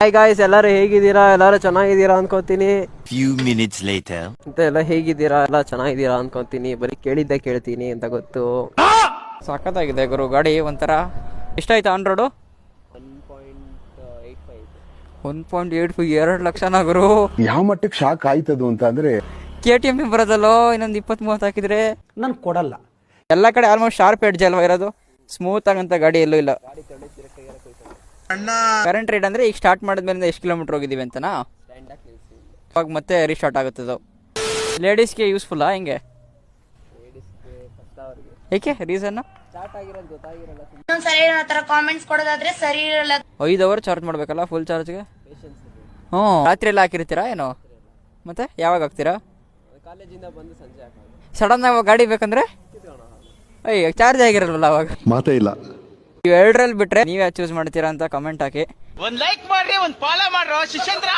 Hi guys, ಎಲ್ಲರೂ ಹೇಗಿದ್ದೀರಾ? ಎಲ್ಲರೂ ಚೆನ್ನಾಗಿದ್ದೀರಾ ಅನ್ಕೋತೀನಿ. Few minutes later. ಅಂತ ಎಲ್ಲ ಹೇಗಿದ್ದೀರಾ? ಎಲ್ಲ ಚೆನ್ನಾಗಿದ್ದೀರಾ ಅನ್ಕೋತೀನಿ. ಬರೀ ಕೇಳಿದ್ದೆ ಕೇಳ್ತೀನಿ ಅಂತ ಗೊತ್ತು. ಸಖತ್ತಾಗಿದೆ ಗುರು ಗಾಡಿ. ಒಂಥರ ಎಷ್ಟಾಯ್ತು ಆನ್ ರೋಡು? 1.85. 2 ಲಕ್ಷನಾ ಗುರು? ಯಾವ ಮಟ್ಟಕ್ಕೆ ಶಾಕ್ ಆಯ್ತದು ಅಂತ ಅಂದ್ರೆ KTM ಬರೋದಲ್ಲೋ ಇನ್ನೊಂದು 20-30 ಹಾಕಿದ್ರೆ ನಾನು ಕೊಡಲ್ಲ. ಎಲ್ಲ ಕಡೆ ಆಲ್ಮೋಸ್ಟ್ ಶಾರ್ಪ್ ಎಡ್ಜ್ ಅಲ್ವಾ ಇರೋದು, ಸ್ಮೂತ್ ಆಗಂತ ಗಾಡಿ ಎಲ್ಲೂ ಇಲ್ಲ. ಕರೆಂಟ್ ರೈಡ್ ಅಂದ್ರೆ ಈಗ ಸ್ಟಾರ್ಟ್ ಮಾಡಿದ್ಮೇಲೆ ಎಷ್ಟು ಕಿಲೋಮೀಟರ್ ಹೋಗಿದೀವಿ ಅಂತನಾ? ಇವಾಗ ಮತ್ತೆ ರೀಸ್ಟಾರ್ಟ್ ಆಗುತ್ತದು. ಲೇಡೀಸ್ಗೆ ಯೂಸ್ಫುಲ್ಲಾ ಹೆಂಗೆ? ಏಕೆ ರೀಸನ್? ಕಾಮೆಂಟ್ಸ್ ಕೊಡೋದಾದ್ರೆ ಸರಿ ಇರಲ್ಲ. 5 ಅವರ್ ಚಾರ್ಜ್ ಮಾಡ್ಬೇಕಲ್ಲ ಫುಲ್ ಚಾರ್ಜ್ಗೆ? ಹ್ಞೂ. ರಾತ್ರಿ ಎಲ್ಲ ಹಾಕಿರ್ತೀರಾ ಏನೋ? ಮತ್ತೆ ಯಾವಾಗ ಹಾಕ್ತೀರಾ? ಕಾಲೇಜಿಂದ ಬಂದು ಸಂಜೆ ಸಡನ್ ಆಗಿ ಗಾಡಿ ಬೇಕಂದ್ರೆ ಅಯ್ಯ ಚಾರ್ಜ್ ಆಗಿರಲ್ವಲ್ಲ ಅವಾಗ. ಮಾತೇ ಇಲ್ಲ. ಇವೆರಡರಲ್ಲಿ ಬಿಟ್ರೆ ನೀವೇ ಚೂಸ್ ಮಾಡ್ತೀರಾ ಅಂತ ಕಮೆಂಟ್ ಹಾಕಿ. ಒಂದ್ ಲೈಕ್ ಮಾಡ್ರಿ, ಒಂದ್ ಫಾಲೋ ಮಾಡ್ರೋ ಶಿಷ್ಯಂದ್ರ.